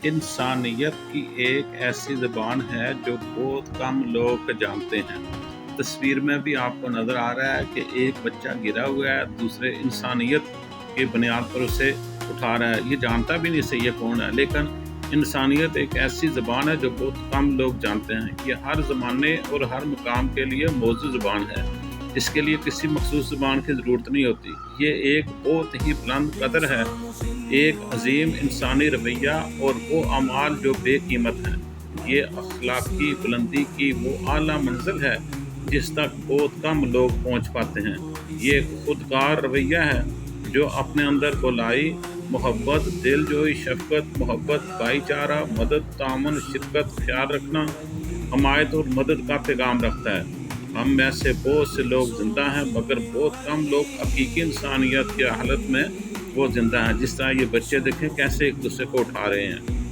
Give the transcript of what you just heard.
इंसानियत की एक ऐसी ज़बान है जो बहुत कम लोग जानते हैं। तस्वीर में भी आपको नज़र आ रहा है कि एक बच्चा गिरा हुआ है, दूसरे इंसानियत की बुनियाद पर उसे उठा रहा है। ये जानता भी नहीं से ये कौन है, लेकिन इंसानियत एक ऐसी ज़बान है जो बहुत कम लोग जानते हैं। ये हर ज़माने और हर मुकाम के लिए मौजूद ज़बान है। इसके लिए किसी मखसूस ज़बान की ज़रूरत नहीं होती। ये एक बहुत ही बुलंद कदर है, एक अजीम इंसानी रवैया और वो अमाल जो बेकीमत हैं। ये अखलाकी बुलंदी की वो आला मंजिल है जिस तक बहुत कम लोग पहुँच पाते हैं। ये खुदकार रवैया है जो अपने अंदर गोलाई, मोहब्बत, दिलजोई, शफ़क़त, मोहब्बत, भाईचारा, मदद, तामन, शिरकत, ख्याल रखना, हमायत और मदद का पैगाम रखता है। हम में से बहुत से लोग ज़िंदा हैं, मगर बहुत कम लोग हकीकी इंसानियत की हालत में वो ज़िंदा हैं। जिस तरह ये बच्चे देखें कैसे एक दूसरे को उठा रहे हैं।